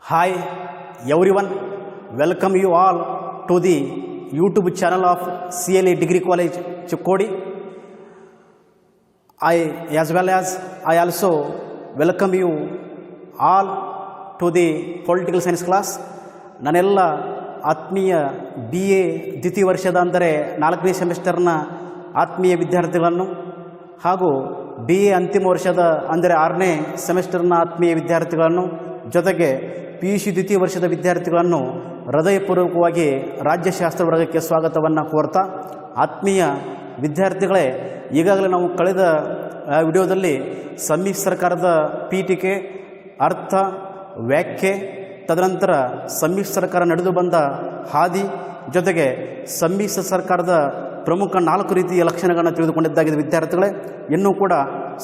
Hi everyone, welcome you all to the YouTube channel of CLE Degree College Chikkodi. I also welcome you all to the Political Science class. ನನ್ನೆಲ್ಲ ಆತ್ಮೀಯ BA ದ್ವಿತೀಯ ವರ್ಷದ ಅಂದರೆ 4ನೇ ಸೆಮಿಸ್ಟರ್ನ ಆತ್ಮೀಯ ವಿದ್ಯಾರ್ಥಿಗಳನ್ನು ಹಾಗೂ BA ಅಂತಿಮ ವರ್ಷದ ಅಂದರೆ 6ನೇ ಸೆಮಿಸ್ಟರ್ನ ಆತ್ಮೀಯ ವಿದ್ಯಾರ್ಥಿಗಳನ್ನು ಜೊತೆಗೆ PUC ದ್ವಿತೀಯ ವರ್ಷದ ವಿದ್ಯಾರ್ಥಿಗಳನ್ನು ಹೃದಯಪೂರ್ವಕವಾಗಿ ರಾಜ್ಯಶಾಸ್ತ್ರ ವರ್ಗಕ್ಕೆ ಸ್ವಾಗತವನ್ನು ಕೋರ್ತಾ, ಆತ್ಮೀಯ ವಿದ್ಯಾರ್ಥಿಗಳೇ, ಈಗಾಗಲೇ ನಾವು ಕಳೆದ ವಿಡಿಯೋದಲ್ಲಿ ಸಮ್ಮಿಶ್ರ ಸರ್ಕಾರದ ಪೀಠಿಕೆ, ಅರ್ಥ, ವ್ಯಾಖ್ಯೆ, ತದನಂತರ ಸಮ್ಮಿಶ್ರ ಸರ್ಕಾರ ನಡೆದು ಬಂದ ಹಾದಿ, ಜೊತೆಗೆ ಸಮ್ಮಿಶ್ರ ಸರ್ಕಾರದ ಪ್ರಮುಖ 4 ರೀತಿಯ ಲಕ್ಷಣಗಳನ್ನು ತಿಳಿದುಕೊಂಡಿದ್ದಾಗಿದೆ ವಿದ್ಯಾರ್ಥಿಗಳೇ. ಇನ್ನೂ ಕೂಡ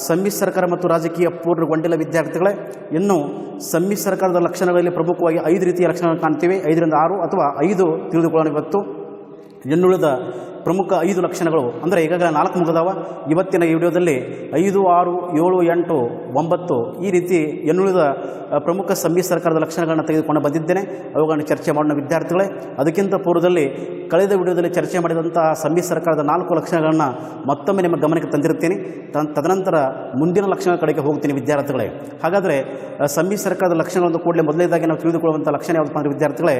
ಸಮ್ಮಿಶ್ರ ಸರ್ಕಾರ ಮತ್ತು ರಾಜಕೀಯ ಪೂರ್ಣಗೊಂಡಿಲ್ಲ ವಿದ್ಯಾರ್ಥಿಗಳೇ. ಇನ್ನು ಸಮ್ಮಿಶ್ರ ಸರ್ಕಾರದ ಲಕ್ಷಣಗಳಲ್ಲಿ ಪ್ರಮುಖವಾಗಿ 5 ರೀತಿಯ ಲಕ್ಷಣಗಳನ್ನು ಕಾಣ್ತೀವಿ. 5ರಿಂದ 6 ಅಥವಾ 5 ತಿಳಿದುಕೊಳ್ಳೋಣ ಇವತ್ತು. ಇನ್ನುಳಿದ ಪ್ರಮುಖ 5 ಲಕ್ಷಣಗಳು ಅಂದರೆ ಈಗಾಗಲೇ 4 ಮುಗಿದಾವ. ಇವತ್ತಿನ ಈ ವಿಡಿಯೋದಲ್ಲಿ 5, 6, 7, 8, 9 ಈ ರೀತಿ ಇನ್ನುಳಿದ ಪ್ರಮುಖ ಸಮ್ಮಿಶ್ರ ಸರ್ಕಾರದ ಲಕ್ಷಣಗಳನ್ನು ತೆಗೆದುಕೊಂಡು ಬಂದಿದ್ದೇನೆ. ಅವುಗಳನ್ನು ಚರ್ಚೆ ಮಾಡೋಣ ವಿದ್ಯಾರ್ಥಿಗಳೇ. ಅದಕ್ಕಿಂತ ಪೂರ್ವದಲ್ಲಿ ಕಳೆದ ವಿಡಿಯೋದಲ್ಲಿ ಚರ್ಚೆ ಮಾಡಿದಂತಹ ಸಮ್ಮಿಶ್ರ ಸರ್ಕಾರದ 4 ಲಕ್ಷಣಗಳನ್ನು ಮತ್ತೊಮ್ಮೆ ನಿಮ್ಮ ಗಮನಕ್ಕೆ ತಂದಿರ್ತೀನಿ. ತದನಂತರ ಮುಂದಿನ ಲಕ್ಷಣಗಳ ಕಡೆಗೆ ಹೋಗ್ತೀನಿ ವಿದ್ಯಾರ್ಥಿಗಳೇ. ಹಾಗಾದರೆ ಸಮ್ಮಿಶ್ರ ಸರ್ಕಾರದ ಲಕ್ಷಣಗಳನ್ನು ಕೂಡಲೇ ಮೊದಲನೇದಾಗಿ ನಾವು ತಿಳಿದುಕೊಳ್ಳುವಂಥ ಲಕ್ಷಣ ಯಾವುದಪ್ಪ ಅಂದರೆ ವಿದ್ಯಾರ್ಥಿಗಳೇ,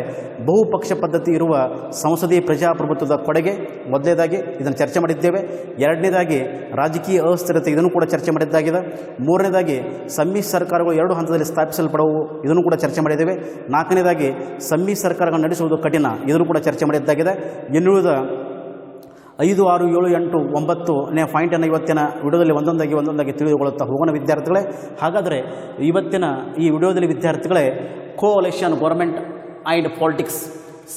ಬಹುಪಕ್ಷ ಪದ್ಧತಿ ಇರುವ ಸಂಸದೀಯ ಪ್ರಜಾಪ್ರಭುತ್ವದ ಕೊಡುಗೆ. ಮೊದಲನೇದಾಗಿ ಇದನ್ನು ಚರ್ಚೆ ಮಾಡಿದ್ದೇವೆ. ಎರಡನೇದಾಗಿ ರಾಜಕೀಯ ಅಸ್ಥಿರತೆ, ಇದನ್ನು ಕೂಡ ಚರ್ಚೆ ಮಾಡಿದ್ದಾಗಿದೆ. ಮೂರನೇದಾಗಿ ಸಮ್ಮಿಶ್ರ ಸರ್ಕಾರಗಳು 2 ಹಂತದಲ್ಲಿ ಸ್ಥಾಪಿಸಲ್ಪಡುವು, ಇದನ್ನು ಕೂಡ ಚರ್ಚೆ ಮಾಡಿದ್ದೇವೆ. ನಾಲ್ಕನೇದಾಗಿ ಸಮ್ಮಿಶ್ರ ಸರ್ಕಾರಗಳನ್ನು ನಡೆಸುವುದು ಕಠಿಣ, ಇದನ್ನು ಕೂಡ ಚರ್ಚೆ ಮಾಡಿದ್ದಾಗಿದೆ. ಇನ್ನುಳಿದ 5, 6, 7, 8, 9ನೇ ಪಾಯಿಂಟನ್ನು ಇವತ್ತಿನ ವಿಡಿಯೋದಲ್ಲಿ ಒಂದೊಂದಾಗಿ ತಿಳಿದುಕೊಳ್ಳುತ್ತಾ ಹೋಗೋಣ ವಿದ್ಯಾರ್ಥಿಗಳೇ. ಹಾಗಾದರೆ ಇವತ್ತಿನ ಈ ವಿಡಿಯೋದಲ್ಲಿ ವಿದ್ಯಾರ್ಥಿಗಳೇ, ಕೋಅಲಿಷನ್ ಗೌರ್ಮೆಂಟ್ ಆ್ಯಂಡ್ ಪಾಲಿಟಿಕ್ಸ್,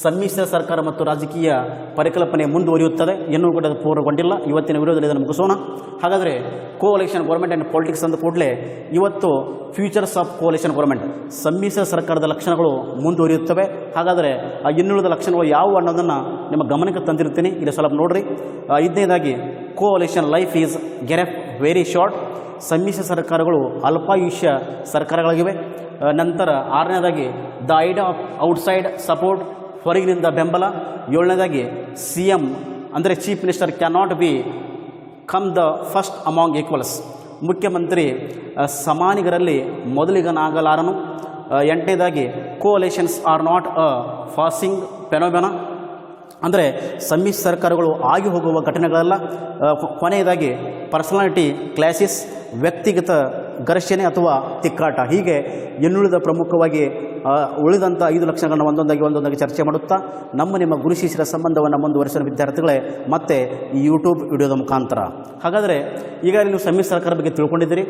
ಸಮ್ಮಿಶ್ರ ಸರ್ಕಾರ ಮತ್ತು ರಾಜಕೀಯ ಪರಿಕಲ್ಪನೆ ಮುಂದುವರಿಯುತ್ತದೆ. ಇನ್ನೂ ಕೂಡ ಅದು ಪೂರ್ಣಗೊಂಡಿಲ್ಲ. ಇವತ್ತಿನ ವಿಡಿಯೋದಲ್ಲಿ ಇದನ್ನು ಮುಗಿಸೋಣ. ಹಾಗಾದರೆ ಕೋಅಲಿಷನ್ ಗೌರ್ಮೆಂಟ್ ಆ್ಯಂಡ್ ಪಾಲಿಟಿಕ್ಸ್ ಅಂದ ಕೂಡಲೇ ಇವತ್ತು ಫ್ಯೂಚರ್ಸ್ ಆಫ್ ಕೋಅಲಿಷನ್ ಗೌರ್ಮೆಂಟ್, ಸಮ್ಮಿಶ್ರ ಸರ್ಕಾರದ ಲಕ್ಷಣಗಳು ಮುಂದುವರಿಯುತ್ತವೆ. ಹಾಗಾದರೆ ಆ ಇನ್ನುಳಿದ ಲಕ್ಷಣಗಳು ಯಾವುವು ಅನ್ನೋದನ್ನು ನಿಮ್ಮ ಗಮನಕ್ಕೆ ತಂದಿರ್ತೀನಿ. ಇಲ್ಲಿ ಸ್ವಲ್ಪ ನೋಡಿರಿ. 5ನೇದಾಗಿ coalition life is very short, ಸಮ್ಮಿಶ್ರ ಸರ್ಕಾರಗಳು ಅಲ್ಪಾಯುಷ್ಯ ಸರ್ಕಾರಗಳಾಗಿವೆ. ನಂತರ 6ನೇದಾಗಿ the idea of outside support, ಹೊರಗಿನಿಂದ ಬೆಂಬಲ. 7ನೇದಾಗಿ CM ಅಂದರೆ chief minister cannot become the first among equals, ಮುಖ್ಯಮಂತ್ರಿ ಸಮಾನಿಗರಲ್ಲಿ ಮೊದಲಿಗನಾಗಲಾರನು. 8ನೇದಾಗಿ coalitions are not a passing phenomena, ಅಂದರೆ ಸಮ್ಮಿಶ್ರ ಸರ್ಕಾರಗಳು ಆಗಿ ಹೋಗುವ ಘಟನೆಗಳಲ್ಲ. ಕೊನೆಯದಾಗಿ ಪರ್ಸನಾಲಿಟಿ ಕ್ಲಾಸಿಸ್, ವ್ಯಕ್ತಿಗತ ಘರ್ಷಣೆ ಅಥವಾ ತಿಕ್ಕಾಟ. ಹೀಗೆ ಇನ್ನುಳಿದ ಪ್ರಮುಖವಾಗಿ ಉಳಿದಂಥ 5 ಲಕ್ಷಣಗಳನ್ನು ಒಂದೊಂದಾಗಿ ಚರ್ಚೆ ಮಾಡುತ್ತಾ ನಿಮ್ಮ ಗುರು ಶಿಷ್ಯರ ಸಂಬಂಧವನ್ನು ಮುಂದುವರಿಸಿದ ವಿದ್ಯಾರ್ಥಿಗಳೇ ಮತ್ತೆ ಈ ಯೂಟ್ಯೂಬ್ ವಿಡಿಯೋದ ಮುಖಾಂತರ. ಹಾಗಾದರೆ ಈಗ ನೀವು ಸಮ್ಮಿಶ್ರ ಸರ್ಕಾರ ಬಗ್ಗೆ ತಿಳ್ಕೊಂಡಿದ್ದೀರಿ.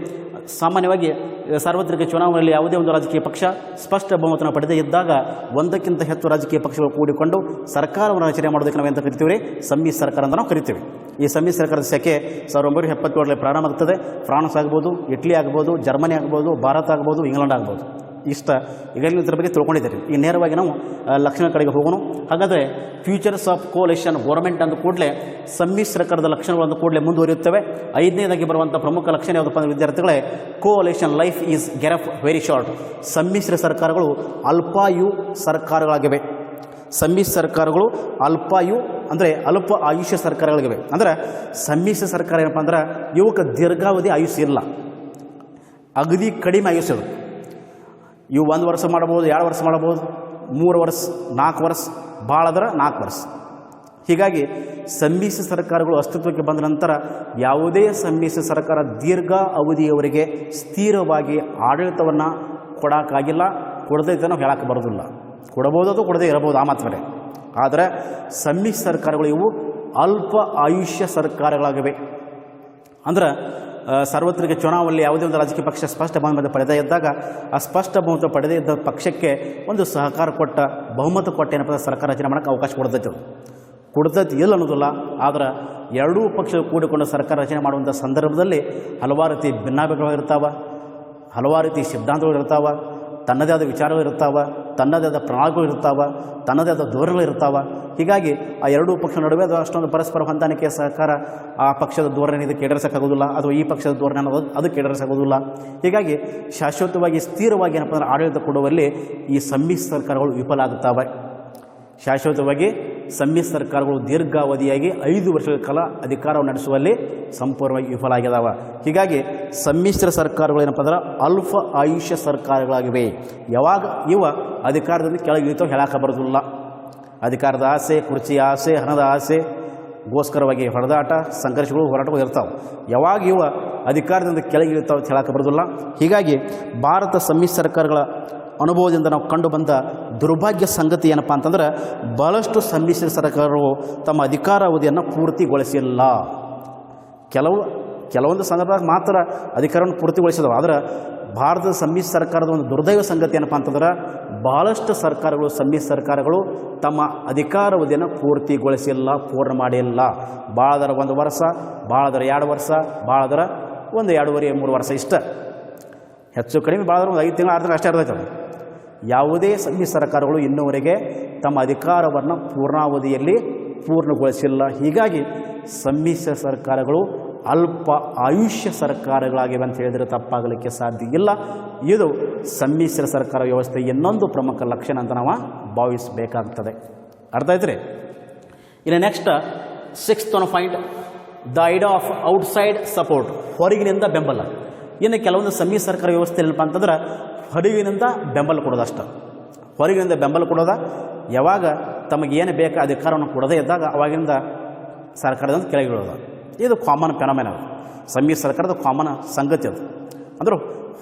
ಸಾಮಾನ್ಯವಾಗಿ ಸಾರ್ವತ್ರಿಕ ಚುನಾವಣೆಯಲ್ಲಿ ಯಾವುದೇ ಒಂದು ರಾಜಕೀಯ ಪಕ್ಷ ಸ್ಪಷ್ಟ ಬಹುಮತವನ್ನು ಪಡೆದೇ ಇದ್ದಾಗ ಒಂದಕ್ಕಿಂತ ಹೆಚ್ಚು ರಾಜಕೀಯ ಪಕ್ಷಗಳು ಕೂಡಿಕೊಂಡು ಸರ್ಕಾರವನ್ನು ರಚನೆ ಮಾಡೋದಕ್ಕೆ ನಾವು ಎಂತ ಕರಿತೀವಿ? ಸಮ್ಮಿಶ್ರ ಸರ್ಕಾರ ಅಂತ ನಾವು ಕರಿತೀವಿ. ಈ ಸಮ್ಮಿಶ್ರ ಸರ್ಕಾರದ ಸೆಕೆ 1977ರಲ್ಲಿ ಪ್ರಾರಂಭ ಆಗ್ತದೆ. ಫ್ರಾನ್ಸ್ ಆಗ್ಬೋದು, ಇಟ್ಲಿ ಆಗ್ಬೋದು, ಜರ್ಮನಿ ಆಗ್ಬೋದು, ಭಾರತ ಆಗ್ಬೋದು, ಇಂಗ್ಲೆಂಡ್ ಆಗ್ಬೋದು. ಇಷ್ಟ ಈಗಾಗಲೇ ಇದರ ಬಗ್ಗೆ ತಿಳ್ಕೊಂಡಿದ್ದೀರಿ. ಈಗ ನೇರವಾಗಿ ನಾವು ಲಕ್ಷಣ ಕಡೆಗೆ ಹೋಗೋಣ. ಹಾಗಾದರೆ ಫ್ಯೂಚರ್ಸ್ ಆಫ್ ಕೋಅಲಿಷನ್ ಗೌರ್ಮೆಂಟ್ ಅಂದ ಕೂಡಲೇ ಸಮ್ಮಿಶ್ರ ಸರ್ಕಾರದ ಲಕ್ಷಣಗಳನ್ನು ಕೂಡಲೇ ಮುಂದುವರಿಯುತ್ತವೆ. 5ನೇದಾಗಿ ಬರುವಂಥ ಪ್ರಮುಖ ಲಕ್ಷಣ ಯಾವುದಪ್ಪ ಅಂದರೆ ವಿದ್ಯಾರ್ಥಿಗಳೇ, ಕೋಅಲಿಷನ್ ಲೈಫ್ ಈಸ್ ವೆರಿ ಶಾರ್ಟ್, ಸಮ್ಮಿಶ್ರ ಸರ್ಕಾರಗಳು ಅಲ್ಪಾಯು ಸರ್ಕಾರಗಳಾಗಿವೆ. ಸಮ್ಮಿಶ್ರ ಸರ್ಕಾರಗಳು ಅಲ್ಪಾಯು ಅಂದರೆ ಅಲ್ಪ ಆಯುಷ್ಯ ಸರ್ಕಾರಗಳಿವೆ. ಅಂದರೆ ಸಮ್ಮಿಶ್ರ ಸರ್ಕಾರ ಏನಪ್ಪ ಅಂದ್ರೆ ಇವಕ್ಕೆ ದೀರ್ಘಾವಧಿ ಆಯುಷ್ಯ ಇಲ್ಲ, ಅಗದಿ ಕಡಿಮೆ ಆಯುಷ್ಯ. ಇವು 1 ವರ್ಷ ಮಾಡ್ಬೋದು, 2 ವರ್ಷ ಮಾಡ್ಬೋದು, 3 ವರ್ಷ, 4 ವರ್ಷ, ಭಾಳ ಅಂದ್ರೆ 4 ವರ್ಷ. ಹೀಗಾಗಿ ಸಮ್ಮಿಶ್ರ ಸರ್ಕಾರಗಳು ಅಸ್ತಿತ್ವಕ್ಕೆ ಬಂದ ನಂತರ ಯಾವುದೇ ಸಮ್ಮಿಶ್ರ ಸರ್ಕಾರ ದೀರ್ಘ ಅವಧಿಯವರೆಗೆ ಸ್ಥಿರವಾಗಿ ಆಡಳಿತವನ್ನು ಕೊಡೋಕ್ಕಾಗಿಲ್ಲ. ಕೊಡದೈತೆ ನಾವು ಹೇಳಕ್ಕೆ ಬರೋದಿಲ್ಲ. ಕೊಡಬಹುದು, ಅದು ಕೊಡದೇ ಇರಬಹುದು, ಆ ಮಾತು ಬೇರೆ. ಆದರೆ ಸಮ್ಮಿಶ್ರ ಸರ್ಕಾರಗಳು ಇವು ಅಲ್ಪ ಆಯುಷ್ಯ ಸರ್ಕಾರಗಳಾಗಿವೆ. ಅಂದ್ರೆ ಸಾರ್ವತ್ರಿಕ ಚುನಾವಣೆಯಲ್ಲಿ ಯಾವುದೇ ಒಂದು ರಾಜಕೀಯ ಪಕ್ಷ ಸ್ಪಷ್ಟ ಬಹುಮತ ಪಡೆದೇ ಇದ್ದಾಗ ಆ ಸ್ಪಷ್ಟ ಬಹುಮತ ಪಡೆದೇ ಇದ್ದ ಪಕ್ಷಕ್ಕೆ ಒಂದು ಸಹಕಾರ ಕೊಟ್ಟ, ಬಹುಮತ ಕೊಟ್ಟ ಏನಪ್ಪ ಸರ್ಕಾರ ರಚನೆ ಮಾಡೋಕ್ಕೆ ಅವಕಾಶ ಕೊಡ್ತೈತಿ ಇಲ್ಲ ಅನ್ನೋದಿಲ್ಲ. ಆದರೆ ಎರಡೂ ಪಕ್ಷಗಳು ಕೂಡಿಕೊಂಡು ಸರ್ಕಾರ ರಚನೆ ಮಾಡುವಂಥ ಸಂದರ್ಭದಲ್ಲಿ ಹಲವಾರು ರೀತಿ ಭಿನ್ನಾಭಿಪ್ರಾಯಗಳು ಇರ್ತಾವೆ, ಹಲವಾರು ರೀತಿ ಸಿದ್ಧಾಂತಗಳು ಇರ್ತಾವೆ, ತನ್ನದೇ ಆದ ವಿಚಾರಗಳು ಇರ್ತಾವೆ. ತನ್ನದೇ ಆದ ಪ್ರಣಾಳಿಕೆಗಳು ಇರ್ತಾವೆ, ತನ್ನದೇ ಆದ ಧೋರಣೆಗಳು ಇರ್ತಾವೆ. ಹೀಗಾಗಿ ಆ ಎರಡೂ ಪಕ್ಷಗಳ ನಡುವೆ ಅದು ಅಷ್ಟೊಂದು ಪರಸ್ಪರ ಹೊಂದಾಣಿಕೆ ಸಹಕಾರ ಆ ಪಕ್ಷದ ಧೋರಣೆ ಇದಕ್ಕೆ ಈಡೇರಿಸೋಕ್ಕಾಗೋದಿಲ್ಲ, ಅಥವಾ ಈ ಪಕ್ಷದ ಧೋರಣೆ ಅನ್ನೋದು ಅದಕ್ಕೆ ಈಡೇರಿಸೋಕ್ಕಾಗೋದಿಲ್ಲ. ಹೀಗಾಗಿ ಶಾಶ್ವತವಾಗಿ ಸ್ಥಿರವಾಗಿ ಏನಪ್ಪ ಅಂದ್ರೆ ಆಡಳಿತ ಕೊಡುವಲ್ಲಿ ಈ ಸಮ್ಮಿಶ್ರ ಸರ್ಕಾರಗಳು ವಿಫಲ ಆಗುತ್ತವೆ. ಶಾಶ್ವತವಾಗಿ ಸಮ್ಮಿಶ್ರ ಸರ್ಕಾರಗಳು ದೀರ್ಘಾವಧಿಯಾಗಿ 5 ವರ್ಷಗಳ ಕಾಲ ಅಧಿಕಾರವನ್ನು ನಡೆಸುವಲ್ಲಿ ಸಂಪೂರ್ಣವಾಗಿ ವಿಫಲ ಆಗಿದ್ದಾವೆ. ಹೀಗಾಗಿ ಸಮ್ಮಿಶ್ರ ಸರ್ಕಾರಗಳು ಏನಪ್ಪ ಅಂದ್ರೆ ಅಲ್ಪ ಆಯುಷ್ಯ ಸರ್ಕಾರಗಳಾಗಿವೆ. ಯಾವಾಗ ಇವ ಅಧಿಕಾರದಿಂದ ಕೆಳಗಿಳಿತೋ ಹೇಳಕ್ಕೆ ಬರೋದಿಲ್ಲ. ಅಧಿಕಾರದ ಆಸೆ, ಕುರ್ಚಿಯ ಆಸೆ, ಹಣದ ಆಸೆ ಗೋಸ್ಕರವಾಗಿ ಹೊಡೆದಾಟ, ಸಂಘರ್ಷಗಳು, ಹೋರಾಟಗಳು ಇರ್ತಾವೆ. ಯಾವಾಗ ಇವ ಅಧಿಕಾರದಿಂದ ಕೆಳಗಿಳಿತಾವೆ ಅಂತ ಹೇಳಕ್ಕೆ ಬರೋದಿಲ್ಲ. ಹೀಗಾಗಿ ಭಾರತ ಸಮ್ಮಿಶ್ರ ಸರ್ಕಾರಗಳ ಅನುಭವದಿಂದ ನಾವು ಕಂಡು ಬಂದ ದುರ್ಭಾಗ್ಯ ಸಂಗತಿ ಏನಪ್ಪ ಅಂತಂದ್ರೆ, ಬಹಳಷ್ಟು ಸಮ್ಮಿಶ್ರ ಸರ್ಕಾರಗಳು ತಮ್ಮ ಅಧಿಕಾರಾವಧಿಯನ್ನು ಪೂರ್ತಿಗೊಳಿಸಿಲ್ಲ. ಕೆಲವೊಂದು ಸಂದರ್ಭದಾಗ ಮಾತ್ರ ಅಧಿಕಾರವನ್ನು ಪೂರ್ತಿಗೊಳಿಸಿದವು. ಆದರೆ ಭಾರತದ ಸಮ್ಮಿಶ್ರ ಸರ್ಕಾರದ ಒಂದು ದುರ್ದೈವ ಸಂಗತಿ ಏನಪ್ಪ ಅಂತಂದ್ರೆ, ಭಾಳಷ್ಟು ಸರ್ಕಾರಗಳು, ಸಮ್ಮಿಶ್ರ ಸರ್ಕಾರಗಳು ತಮ್ಮ ಅಧಿಕಾರಾವಧಿಯನ್ನು ಪೂರ್ತಿಗೊಳಿಸಿಲ್ಲ, ಪೂರ್ಣ ಮಾಡಿಲ್ಲ. ಭಾಳದರ 1 ವರ್ಷ, ಭಾಳದರ 2 ವರ್ಷ, ಭಾಳದರ 1, 2.5, 3 ವರ್ಷ ಇಷ್ಟ. ಹೆಚ್ಚು ಕಡಿಮೆ ಭಾಳದರ 1 5 ತಿಂಗಳು 6 ತಿಂಗಳು ಅಷ್ಟೇ ಇರ್ತೈತೆ. ಯಾವುದೇ ಸಮ್ಮಿಶ್ರ ಸರ್ಕಾರಗಳು ಇನ್ನೂವರೆಗೆ ತಮ್ಮ ಅಧಿಕಾರವನ್ನು ಪೂರ್ಣಾವಧಿಯಲ್ಲಿ ಪೂರ್ಣಗೊಳಿಸಿಲ್ಲ. ಹೀಗಾಗಿ ಸಮ್ಮಿಶ್ರ ಸರ್ಕಾರಗಳು ಅಲ್ಪ ಆಯುಷ್ಯ ಸರ್ಕಾರಗಳಾಗಿವೆ ಅಂತ ಹೇಳಿದರೆ ತಪ್ಪಾಗಲಿಕ್ಕೆ ಸಾಧ್ಯ ಇಲ್ಲ. ಇದು ಸಮ್ಮಿಶ್ರ ಸರ್ಕಾರ ವ್ಯವಸ್ಥೆ ಇನ್ನೊಂದು ಪ್ರಮುಖ ಲಕ್ಷಣ ಅಂತ ನಾವು ಭಾವಿಸಬೇಕಾಗ್ತದೆ. ಅರ್ಥ ಆಯ್ತು ರೀ? ಇನ್ನು next 6th point, the idea of outside support, ಹೊರಗಿನಿಂದ ಬೆಂಬಲ. ಇನ್ನು ಕೆಲವೊಂದು ಸಮ್ಮಿಶ್ರ ಸರ್ಕಾರ ವ್ಯವಸ್ಥೆ ಏನಪ್ಪ ಅಂತಂದ್ರೆ ಹೊರಗಿನಿಂದ ಬೆಂಬಲ ಕೊಡೋದು ಅಷ್ಟ. ಹೊರಗಿನಿಂದ ಬೆಂಬಲ ಕೊಡೋದ, ಯಾವಾಗ ತಮಗೇನು ಬೇಕಾ ಅಧಿಕಾರವನ್ನು ಕೊಡದೇ ಇದ್ದಾಗ ಅವಾಗಿಂದ ಸರ್ಕಾರದಿಂದ ಕೆಳಗಿಳೋದು. ಇದು ಕಾಮನ್ ಫೆನೋಮೆನ, ಸಮ್ಮಿಶ್ರ ಸರ್ಕಾರದ ಕಾಮನ್ ಸಂಗತಿ ಅದು. ಅಂದ್ರೆ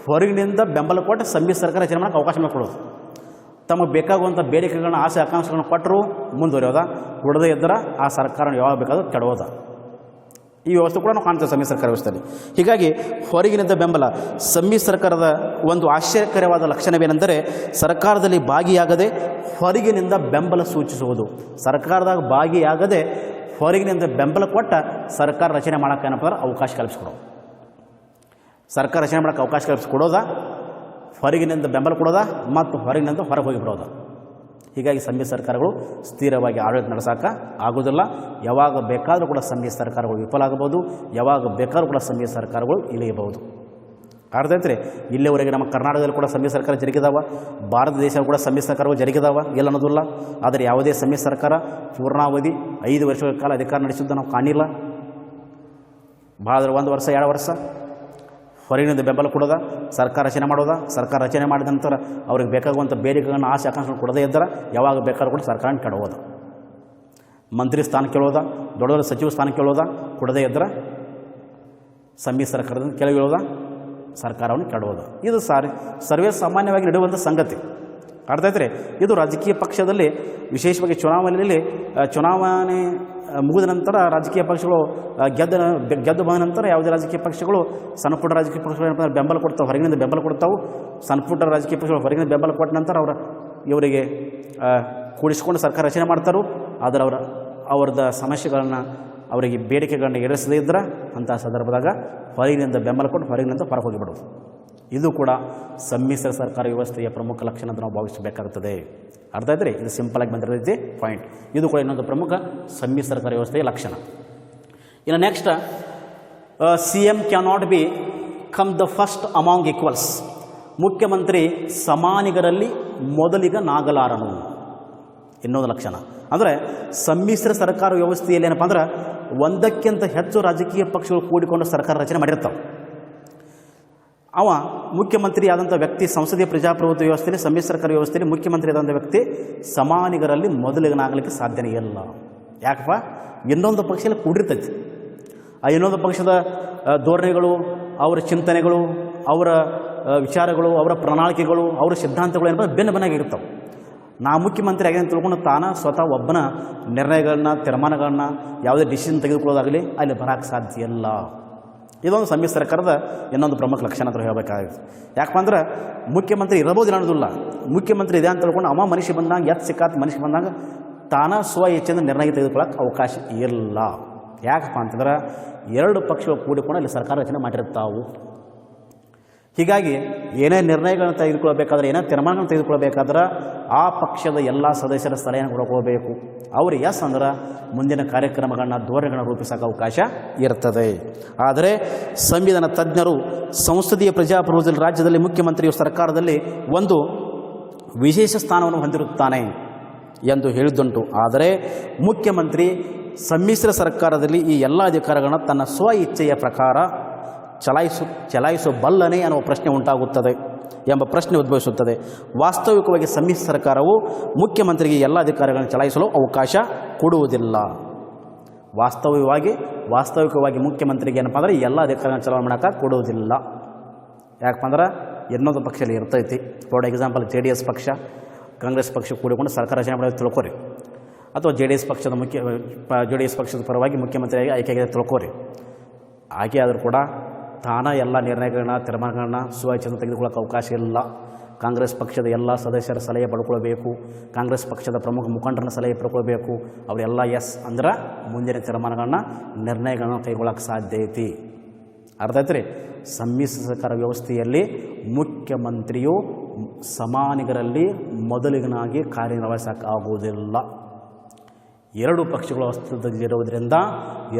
ಹೊರಗಿನಿಂದ ಬೆಂಬಲ ಕೊಟ್ಟು ಸಮ್ಮಿಶ್ರ ಸರ್ಕಾರ ರಚನೆ ಮಾಡೋಕ್ಕೆ ಅವಕಾಶ ಮಾಡಿಕೊಡೋದು. ತಮಗೆ ಬೇಕಾಗುವಂಥ ಬೇಡಿಕೆಗಳನ್ನ, ಆಸೆ ಆಕಾಂಕ್ಷೆಗಳನ್ನ ಕೊಟ್ಟರು ಮುಂದುವರಿಯೋದ, ಕೊಡದೇ ಇದ್ದರೆ ಆ ಸರ್ಕಾರನ ಯಾವಾಗ ಬೇಕಾದರೂ ಕೆಡೋದ. ಈ ವ್ಯವಸ್ಥೆ ಕೂಡ ನಾವು ಕಾಣ್ತೇವೆ ಸಮ್ಮಿಶ್ರ ಸರ್ಕಾರ ವ್ಯವಸ್ಥೆಯಲ್ಲಿ. ಹೀಗಾಗಿ ಹೊರಗಿನಿಂದ ಬೆಂಬಲ, ಸಮ್ಮಿಶ್ರ ಸರ್ಕಾರದ ಒಂದು ಆಶ್ಚರ್ಯಕರವಾದ ಲಕ್ಷಣವೇನೆಂದರೆ, ಸರ್ಕಾರದಲ್ಲಿ ಭಾಗಿಯಾಗದೆ ಹೊರಗಿನಿಂದ ಬೆಂಬಲ ಸೂಚಿಸುವುದು. ಸರ್ಕಾರದಾಗ ಭಾಗಿಯಾಗದೆ ಹೊರಗಿನಿಂದ ಬೆಂಬಲ ಕೊಟ್ಟ ಸರ್ಕಾರ ರಚನೆ ಮಾಡೋಕ್ಕೆ ಏನಪ್ಪ ಅಂದ್ರೆ ಅವಕಾಶ ಕಲ್ಪಿಸ್ಕೊಡೋದು. ಸರ್ಕಾರ ರಚನೆ ಮಾಡೋಕ್ಕೆ ಅವಕಾಶ ಕಲ್ಪಿಸ್ಕೊಡೋದ, ಹೊರಗಿನಿಂದ ಬೆಂಬಲ ಕೊಡೋದ ಮತ್ತು ಹೊರಗಿನಿಂದ ಹೊರಗೆ ಹೋಗಿಬಿಡೋದ. ಹೀಗಾಗಿ ಸಮ್ಮಿಶ್ರ ಸರ್ಕಾರಗಳು ಸ್ಥಿರವಾಗಿ ಆಡಳಿತ ನಡೆಸೋಕೆ ಆಗೋದಿಲ್ಲ. ಯಾವಾಗ ಬೇಕಾದರೂ ಕೂಡ ಸಮ್ಮಿಶ್ರ ಸರ್ಕಾರಗಳು ವಿಫಲ ಆಗಬಹುದು, ಯಾವಾಗ ಬೇಕಾದರೂ ಕೂಡ ಸಮ್ಮಿಶ್ರ ಸರ್ಕಾರಗಳು ಇಳಿಯಬಹುದು. ಅರ್ಥೈತ್ರಿ? ಇಲ್ಲಿವರೆಗೆ ನಮ್ಮ ಕರ್ನಾಟಕದಲ್ಲಿ ಕೂಡ ಸಮ್ಮಿಶ್ರ ಸರ್ಕಾರ ಜರುಗಿದಾವ, ಭಾರತ ದೇಶ ಕೂಡ ಸಮ್ಮಿಶ್ರ ಸರ್ಕಾರಗಳು ಜರುಗಿದಾವ, ಇಲ್ಲ ಅನ್ನೋದಿಲ್ಲ. ಆದರೆ ಯಾವುದೇ ಸಮ್ಮಿಶ್ರ ಸರ್ಕಾರ ಪೂರ್ಣಾವಧಿ 5 ವರ್ಷಗಳ ಕಾಲ ಅಧಿಕಾರ ನಡೆಸಿದ್ದು ನಾವು ಕಾಣಿಲ್ಲ. ಭಾಳ 1 ವರ್ಷ 2 ವರ್ಷ ಹೊರಗಿನಿಂದ ಬೆಂಬಲ ಕೊಡೋದ, ಸರ್ಕಾರ ರಚನೆ ಮಾಡೋದ, ಸರ್ಕಾರ ರಚನೆ ಮಾಡಿದ ನಂತರ ಅವ್ರಿಗೆ ಬೇಕಾಗುವಂಥ ಬೇಡಿಕೆಗಳನ್ನು, ಆಸೆ ಆಕಾಂಕ್ಷೆಗಳನ್ನು ಕೊಡದೇ ಇದ್ದರೆ ಯಾವಾಗ ಬೇಕಾದ್ರೂ ಕೂಡ ಸರ್ಕಾರನ ಕೆಡೋದ. ಮಂತ್ರಿ ಸ್ಥಾನ ಕೇಳೋದ, ದೊಡ್ಡ ದೊಡ್ಡ ಸಚಿವ ಸ್ಥಾನ ಕೇಳೋದ, ಕೊಡದೇ ಇದ್ದರೆ ಸಮ್ಮಿಶ್ರ ಸರ್ಕಾರದಿಂದ ಕೆಳಗಿಳೋದ, ಸರ್ಕಾರವನ್ನು ಕೆಡೋದು. ಇದು ಸರ್ವೇ ಸಾಮಾನ್ಯವಾಗಿ ನಡೆಯುವಂಥ ಸಂಗತಿ. ಅರ್ಥ ಆಯ್ತು ರೀ? ಇದು ರಾಜಕೀಯ ಪಕ್ಷದಲ್ಲಿ ವಿಶೇಷವಾಗಿ ಚುನಾವಣೆ ಮುಗಿದ ನಂತರ ರಾಜಕೀಯ ಪಕ್ಷಗಳು ಗೆದ್ದು ಬಂದ ನಂತರ ಯಾವುದೇ ರಾಜಕೀಯ ಪಕ್ಷಗಳು, ಸಣ್ಣ ಪುಟ್ಟ ರಾಜಕೀಯ ಪಕ್ಷಗಳು ಏನಪ್ಪ ಬೆಂಬಲ ಕೊಡ್ತಾವೆ, ಹೊರಗಿನಿಂದ ಬೆಂಬಲ ಕೊಡ್ತಾವೆ. ಸಣ್ಣ ಪುಟ್ಟ ರಾಜಕೀಯ ಪಕ್ಷಗಳು ಹೊರಗಿನಿಂದ ಬೆಂಬಲ ಕೊಟ್ಟ ನಂತರ ಇವರಿಗೆ ಕೂಡಿಸ್ಕೊಂಡು ಸರ್ಕಾರ ರಚನೆ ಮಾಡ್ತಾರೋ. ಆದರೆ ಅವ್ರದ್ದು ಸಮಸ್ಯೆಗಳನ್ನು, ಅವರಿಗೆ ಬೇಡಿಕೆಗಳನ್ನು ಈಡೇರಿಸದೇ ಇದ್ದರೆ ಅಂಥ ಸಂದರ್ಭದಾಗ ಹೊರಗಿನಿಂದ ಬೆಂಬಲ ಕೊಟ್ಟು ಹೊರಗಿನಿಂದ ಹೊರಗೆ ಹೋಗಿಬಿಡೋದು. ಇದು ಕೂಡ ಸಮ್ಮಿಶ್ರ ಸರ್ಕಾರ ವ್ಯವಸ್ಥೆಯ ಪ್ರಮುಖ ಲಕ್ಷಣ ಅಂತ ನಾವು ಭಾವಿಸಬೇಕಾಗುತ್ತದೆ. ಅರ್ಥ ಆಯ್ತು ರೀ? ಇದು ಸಿಂಪಲಾಗಿ ಬಂದಿರೋದೈತಿ ಪಾಯಿಂಟ್. ಇದು ಕೂಡ ಇನ್ನೊಂದು ಪ್ರಮುಖ ಸಮ್ಮಿಶ್ರ ಸರ್ಕಾರ ವ್ಯವಸ್ಥೆಯ ಲಕ್ಷಣ. ಇನ್ನು next, CM cannot become the first among equals. ಮುಖ್ಯಮಂತ್ರಿ ಸಮಾನಿಗರಲ್ಲಿ ಮೊದಲಿಗ ನಾಗಲಾರನು. ಇನ್ನೊಂದು ಲಕ್ಷಣ ಅಂದರೆ ಸಮ್ಮಿಶ್ರ ಸರ್ಕಾರ ವ್ಯವಸ್ಥೆಯಲ್ಲಿ ಏನಪ್ಪ ಅಂದ್ರೆ ಒಂದಕ್ಕಿಂತ ಹೆಚ್ಚು ರಾಜಕೀಯ ಪಕ್ಷಗಳು ಕೂಡಿಕೊಂಡು ಸರ್ಕಾರ ರಚನೆ ಮಾಡಿರ್ತಾವೆ. ಅವ ಮುಖ್ಯಮಂತ್ರಿ ಆದಂಥ ವ್ಯಕ್ತಿ ಸಂಸದೀಯ ಪ್ರಜಾಪ್ರಭುತ್ವ ವ್ಯವಸ್ಥೆಯಲ್ಲಿ, ಸಮ್ಮಿಶ್ರ ಸರ್ಕಾರ ವ್ಯವಸ್ಥೆಯಲ್ಲಿ ಮುಖ್ಯಮಂತ್ರಿ ಆದಂಥ ವ್ಯಕ್ತಿ ಸಮಾನಿಗರಲ್ಲಿ ಮೊದಲಿಗನಾಗಲಿಕ್ಕೆ ಸಾಧ್ಯನೇ ಇಲ್ಲ. ಯಾಕಪ್ಪ? ಇನ್ನೊಂದು ಪಕ್ಷದಲ್ಲಿ ಕೂಡಿರ್ತೈತಿ. ಆ ಇನ್ನೊಂದು ಪಕ್ಷದ ಧೋರಣೆಗಳು, ಅವರ ಚಿಂತನೆಗಳು, ಅವರ ವಿಚಾರಗಳು, ಅವರ ಪ್ರಣಾಳಿಕೆಗಳು, ಅವರ ಸಿದ್ಧಾಂತಗಳು ಏನಪ್ಪ ಭಿನ್ನ ಭಿನ್ನಾಗಿರ್ತಾವೆ. ನಾ ಮುಖ್ಯಮಂತ್ರಿ ಆಗಿ ತಿಳ್ಕೊಂಡು ತಾನ ಸ್ವತಃ ಒಬ್ಬನ ನಿರ್ಣಯಗಳನ್ನ, ತೀರ್ಮಾನಗಳನ್ನ, ಯಾವುದೇ ಡಿಸಿಷನ್ ತೆಗೆದುಕೊಳ್ಳೋದಾಗಲಿ ಅಲ್ಲಿ ಬರೋಕ್ಕೆ ಸಾಧ್ಯ ಇಲ್ಲ. ಇದೊಂದು ಸಮ್ಮಿಶ್ರ ಸರ್ಕಾರದ ಇನ್ನೊಂದು ಪ್ರಮುಖ ಲಕ್ಷಣ ಅಂತ ಹೇಳಬೇಕಾಗುತ್ತೆ. ಯಾಕಪ್ಪ ಅಂದ್ರೆ ಮುಖ್ಯಮಂತ್ರಿ ಇರಬಹುದಿಲ್ಲ ಅನ್ನೋದಿಲ್ಲ. ಮುಖ್ಯಮಂತ್ರಿ ಇದೆ ಅಂತ ತಿಳ್ಕೊಂಡು ಅವ ಮನುಷ್ಯ ಬಂದಾಗ, ಸಿಕ್ಕಾತ್ ಮನುಷ್ಯ ಬಂದಾಗ ತಾನ ಸ್ವ ಇಚ್ಛೆಯಿಂದ ನಿರ್ಣಯ ತೆಗೆದುಕೊಳ್ಳೋಕೆ ಅವಕಾಶ ಇಲ್ಲ. ಯಾಕಪ್ಪ ಅಂತಂದ್ರೆ 2 ಪಕ್ಷಗಳು ಕೂಡಿಕೊಂಡು ಅಲ್ಲಿ ಸರ್ಕಾರ ರಚನೆ ಮಾಡಿರ್ತಾವು. ಹೀಗಾಗಿ ಏನೇ ನಿರ್ಣಯಗಳನ್ನು ತೆಗೆದುಕೊಳ್ಬೇಕಾದ್ರೆ, ಏನೇ ತೀರ್ಮಾನಗಳನ್ನು ತೆಗೆದುಕೊಳ್ಬೇಕಾದ್ರೆ ಆ ಪಕ್ಷದ ಎಲ್ಲ ಸದಸ್ಯರ ಸಲಹೆಯನ್ನು ಕೊಡಬೇಕು. ಅವರು ಎಸ್ ಅಂದ್ರೆ ಮುಂದಿನ ಕಾರ್ಯಕ್ರಮಗಳನ್ನ, ಧೋರಣೆಗಳನ್ನ ರೂಪಿಸೋಕೆ ಅವಕಾಶ ಇರ್ತದೆ. ಆದರೆ ಸಂವಿಧಾನ ತಜ್ಞರು ಸಂಸದೀಯ ಪ್ರಜಾಪ್ರಭುತ್ವದಲ್ಲಿ ರಾಜ್ಯದಲ್ಲಿ ಮುಖ್ಯಮಂತ್ರಿಯು ಸರ್ಕಾರದಲ್ಲಿ ಒಂದು ವಿಶೇಷ ಸ್ಥಾನವನ್ನು ಹೊಂದಿರುತ್ತಾನೆ ಎಂದು ಹೇಳಿದ್ದುಂಟು. ಆದರೆ ಮುಖ್ಯಮಂತ್ರಿ ಸಮ್ಮಿಶ್ರ ಸರ್ಕಾರದಲ್ಲಿ ಈ ಎಲ್ಲ ಅಧಿಕಾರಗಳನ್ನು ತನ್ನ ಸ್ವ ಇಚ್ಛೆಯ ಪ್ರಕಾರ ಚಲಾಯಿಸಬಲ್ಲನೇ ಅನ್ನುವ ಪ್ರಶ್ನೆ ಉಂಟಾಗುತ್ತದೆ ಎಂಬ ಪ್ರಶ್ನೆ ಉದ್ಭವಿಸುತ್ತದೆ. ವಾಸ್ತವಿಕವಾಗಿ ಸಮ್ಮಿಶ್ರ ಸರ್ಕಾರವು ಮುಖ್ಯಮಂತ್ರಿಗೆ ಎಲ್ಲ ಅಧಿಕಾರಗಳನ್ನು ಚಲಾಯಿಸಲು ಅವಕಾಶ ಕೊಡುವುದಿಲ್ಲ. ವಾಸ್ತವಿಕವಾಗಿ ಮುಖ್ಯಮಂತ್ರಿಗೆ ಏನಪ್ಪ ಅಂದರೆ ಎಲ್ಲ ಅಧಿಕಾರಗಳನ್ನು ಚಲಾವಣೆ ಮಾಡೋಕ್ಕೆ ಕೊಡುವುದಿಲ್ಲ. ಯಾಕಂದ್ರೆ ಇನ್ನೊಂದು ಪಕ್ಷದಲ್ಲಿ ಇರ್ತೈತಿ. ಫಾರ್ ಎಕ್ಸಾಂಪಲ್ JDS ಪಕ್ಷ ಕಾಂಗ್ರೆಸ್ ಪಕ್ಷ ಕೂಡಿಕೊಂಡು ಸರ್ಕಾರ ರಚನೆ ಮಾಡೋದು ತಿಳ್ಕೊರಿ, ಅಥವಾ JDS ಪಕ್ಷದ ಪರವಾಗಿ ಮುಖ್ಯಮಂತ್ರಿಯಾಗಿ ಆಯ್ಕೆಯಾಗಿದೆ ತಿಳ್ಕೊರಿ. ಆಯ್ಕೆ ಆದರೂ ಕೂಡ ತಾನ ಎಲ್ಲ ನಿರ್ಣಯಗಳನ್ನ, ತೀರ್ಮಾನಗಳನ್ನ ಸ್ವಇಚ್ಛೆಯಿಂದ ತೆಗೆದುಕೊಳ್ಳೋಕೆ ಅವಕಾಶ ಇಲ್ಲ. ಕಾಂಗ್ರೆಸ್ ಪಕ್ಷದ ಎಲ್ಲ ಸದಸ್ಯರ ಸಲಹೆ ಪಡ್ಕೊಳ್ಬೇಕು, ಕಾಂಗ್ರೆಸ್ ಪಕ್ಷದ ಪ್ರಮುಖ ಮುಖಂಡರನ್ನ ಸಲಹೆ ಪಡ್ಕೊಳ್ಬೇಕು. ಅವರೆಲ್ಲ ಎಸ್ ಅಂದ್ರೆ ಮುಂದಿನ ತೀರ್ಮಾನಗಳನ್ನ, ನಿರ್ಣಯಗಳನ್ನ ತೆಗೆದುಕೊಳ್ಳೋಕೆ ಸಾಧ್ಯ ಐತಿ. ಅರ್ಥ ಐತ್ರಿ? ಸಮ್ಮಿಶ್ರ ಸರ್ಕಾರ ವ್ಯವಸ್ಥೆಯಲ್ಲಿ ಮುಖ್ಯಮಂತ್ರಿಯು ಸಮಾನಿಗರಲ್ಲಿ ಮೊದಲಿಗನಾಗಿ ಕಾರ್ಯನಿರ್ವಹಿಸೋಕ್ಕಾಗುವುದಿಲ್ಲ. ಎರಡೂ ಪಕ್ಷಗಳು ಅಸ್ತಿತ್ವದಲ್ಲಿರುವುದರಿಂದ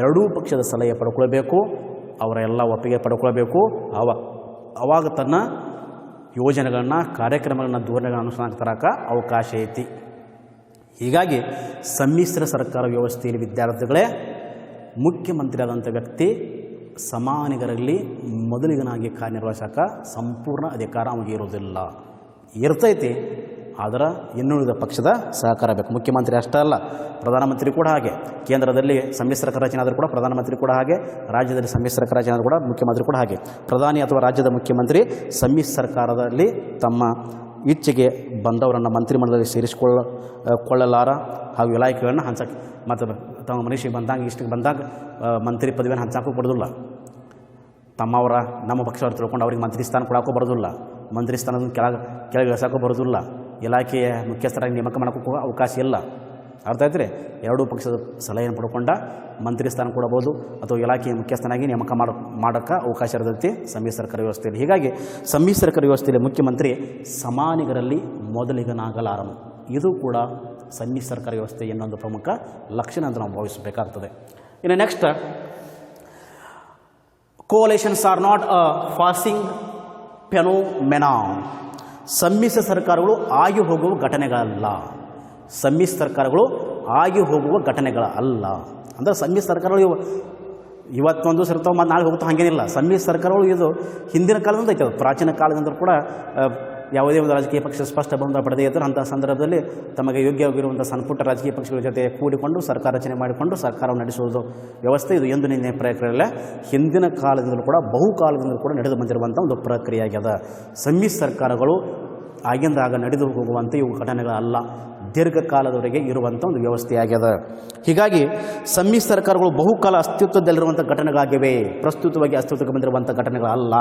ಎರಡೂ ಪಕ್ಷದ ಸಲಹೆ ಪಡ್ಕೊಳ್ಬೇಕು, ಅವರ ಎಲ್ಲ ಒಪ್ಪಿಗೆ ಪಡ್ಕೊಳ್ಬೇಕು. ಅವಾಗ ತನ್ನ ಯೋಜನೆಗಳನ್ನ, ಕಾರ್ಯಕ್ರಮಗಳನ್ನ, ಧೋರಣೆಗಳನ್ನ ಅನುಷ್ಠಾನಕ್ಕೆ ತರಕ್ಕೆ ಅವಕಾಶ ಐತಿ. ಹೀಗಾಗಿ ಸಮ್ಮಿಶ್ರ ಸರ್ಕಾರ ವ್ಯವಸ್ಥೆಯಲ್ಲಿ ವಿದ್ಯಾರ್ಥಿಗಳೇ, ಮುಖ್ಯಮಂತ್ರಿ ಆದಂಥ ವ್ಯಕ್ತಿ ಸಮಾನಿಗರಲ್ಲಿ ಮೊದಲಿಗನಾಗಿ ಕಾರ್ಯನಿರ್ವಹಿಸೋಕೆ ಸಂಪೂರ್ಣ ಅಧಿಕಾರ ಅವನಿಗೆ ಇರೋದಿಲ್ಲ. ಇರ್ತೈತಿ, ಆದರೆ ಇನ್ನುಳಿದ ಪಕ್ಷದ ಸಹಕಾರ ಬೇಕು. ಮುಖ್ಯಮಂತ್ರಿ ಅಷ್ಟೇ ಅಲ್ಲ, ಪ್ರಧಾನಮಂತ್ರಿ ಕೂಡ ಹಾಗೆ. ಕೇಂದ್ರದಲ್ಲಿ ಸಮ್ಮಿಶ್ರ ಸರ್ಕಾರ ರಚನೆ ಆದರೂ ಕೂಡ ಪ್ರಧಾನಮಂತ್ರಿ ಕೂಡ ಹಾಗೆ, ರಾಜ್ಯದಲ್ಲಿ ಸಮ್ಮಿಶ್ರ ಸರ್ಕಾರ ರಚನೆ ಆದರೂ ಕೂಡ ಮುಖ್ಯಮಂತ್ರಿ ಕೂಡ ಹಾಗೆ. ಪ್ರಧಾನಿ ಅಥವಾ ರಾಜ್ಯದ ಮುಖ್ಯಮಂತ್ರಿ ಸಮ್ಮಿಶ್ರ ಸರ್ಕಾರದಲ್ಲಿ ತಮ್ಮ ಇಚ್ಛೆಗೆ ಬಂದವರನ್ನು ಮಂತ್ರಿಮಂಡಲದಲ್ಲಿ ಸೇರಿಸಿಕೊಳ್ಳಲಾರ ಹಾಗೂ ಇಲಾಖೆಗಳನ್ನು ಹಂಚಕ್ಕೆ, ಮತ್ತು ತಮ್ಮ ಮನುಷ್ಯಗೆ ಬಂದಾಗ ಇಷ್ಟಕ್ಕೆ ಬಂದಾಗ ಮಂತ್ರಿ ಪದವಿಯನ್ನು ಹಂಚಕ್ಕೂ ಬರೋದಿಲ್ಲ. ತಮ್ಮವರ ನಮ್ಮ ಪಕ್ಷವರು ತಿಳ್ಕೊಂಡು ಅವ್ರಿಗೆ ಮಂತ್ರಿ ಸ್ಥಾನ ಕೊಡೋಕ್ಕೂ ಬರೋದಿಲ್ಲ, ಮಂತ್ರಿ ಸ್ಥಾನದ ಕೆಳಗೆ ಇಳಿಸೋಕ್ಕೂ ಬರೋದಿಲ್ಲ, ಇಲಾಖೆಯ ಮುಖ್ಯಸ್ಥರಾಗಿ ನೇಮಕ ಮಾಡೋಕ್ಕೂ ಅವಕಾಶ ಇಲ್ಲ. ಅರ್ಥ ಆಯ್ತು ರೀ? ಎರಡೂ ಪಕ್ಷದ ಸಲಹೆಯನ್ನು ಪಡ್ಕೊಂಡ ಮಂತ್ರಿ ಸ್ಥಾನ ಕೊಡಬಹುದು ಅಥವಾ ಇಲಾಖೆಯ ಮುಖ್ಯಸ್ಥನಾಗಿ ನೇಮಕ ಮಾಡೋಕ್ಕೆ ಅವಕಾಶ ಇರ್ತೈತಿ ಸಮ್ಮಿಶ್ರ ಸರ್ಕಾರ ವ್ಯವಸ್ಥೆಯಲ್ಲಿ. ಹೀಗಾಗಿ ಸಮ್ಮಿಶ್ರ ಸರ್ಕಾರ ವ್ಯವಸ್ಥೆಯಲ್ಲಿ ಮುಖ್ಯಮಂತ್ರಿ ಸಮಾನಿಗರಲ್ಲಿ ಮೊದಲಿಗನಾಗಲಾರನು. ಇದು ಕೂಡ ಸಮ್ಮಿಶ್ರ ಸರ್ಕಾರ ವ್ಯವಸ್ಥೆ ಇನ್ನೊಂದು ಪ್ರಮುಖ ಲಕ್ಷಣ ಅಂತ ನಾವು ಭಾವಿಸಬೇಕಾಗ್ತದೆ. ಇನ್ನು next, coalitions are not a passing phenomena. ಸಮ್ಮಿಶ್ರ ಸರ್ಕಾರಗಳು ಆಗಿ ಹೋಗುವ ಘಟನೆಗಳಲ್ಲ. ಸಮ್ಮಿಶ್ರ ಸರ್ಕಾರಗಳು ಆಗಿ ಹೋಗುವ ಘಟನೆಗಳಲ್ಲ. ಅಂದರೆ ಸಮ್ಮಿಶ್ರ ಸರ್ಕಾರಗಳು ಇವತ್ತೊಂದು ಸಿರ್ತಾವೆ ಮತ್ತು ನಾಳೆ ಹೋಗ್ತಾ ಹಾಗೇನಿಲ್ಲ. ಸಮ್ಮಿಶ್ರ ಸರ್ಕಾರಗಳು ಇದು ಹಿಂದಿನ ಕಾಲದಿಂದ ಐತೆ. ಪ್ರಾಚೀನ ಕಾಲದಿಂದ ಕೂಡ ಯಾವುದೇ ಒಂದು ರಾಜಕೀಯ ಪಕ್ಷ ಸ್ಪಷ್ಟ ಬಹುಮತ ಪಡೆದೇ ಇದ್ದರೆ ಅಂಥ ಸಂದರ್ಭದಲ್ಲಿ ತಮಗೆ ಯೋಗ್ಯವಾಗಿರುವಂಥ ಸಣ್ಣಪುಟ್ಟ ರಾಜಕೀಯ ಪಕ್ಷಗಳ ಜೊತೆ ಕೂಡಿಕೊಂಡು ಸರ್ಕಾರ ರಚನೆ ಮಾಡಿಕೊಂಡು ಸರ್ಕಾರವನ್ನು ನಡೆಸುವುದು ವ್ಯವಸ್ಥೆ ಇದು ಎಂದು ನಿನ್ನೆ ಪ್ರಕ್ರಿಯೆಯಲ್ಲ. ಹಿಂದಿನ ಕಾಲದಿಂದಲೂ ಕೂಡ ಬಹುಕಾಲದಿಂದಲೂ ಕೂಡ ನಡೆದು ಬಂದಿರುವಂಥ ಒಂದು ಪ್ರಕ್ರಿಯೆ ಆಗ್ಯದ. ಸಮ್ಮಿಶ್ರ ಸರ್ಕಾರಗಳು ಆಗಿಂದಾಗ ನಡೆದು ಹೋಗುವಂಥ ಇವು ಘಟನೆಗಳಲ್ಲ, ದೀರ್ಘಕಾಲದವರೆಗೆ ಇರುವಂಥ ಒಂದು ವ್ಯವಸ್ಥೆ ಆಗ್ಯದ. ಹೀಗಾಗಿ ಸಮ್ಮಿಶ್ರ ಸರ್ಕಾರಗಳು ಬಹುಕಾಲ ಅಸ್ತಿತ್ವದಲ್ಲಿರುವಂಥ ಘಟನೆಗಳಾಗಿವೆ, ಪ್ರಸ್ತುತವಾಗಿ ಅಸ್ತಿತ್ವಕ್ಕೆ ಬಂದಿರುವಂಥ ಘಟನೆಗಳಲ್ಲ.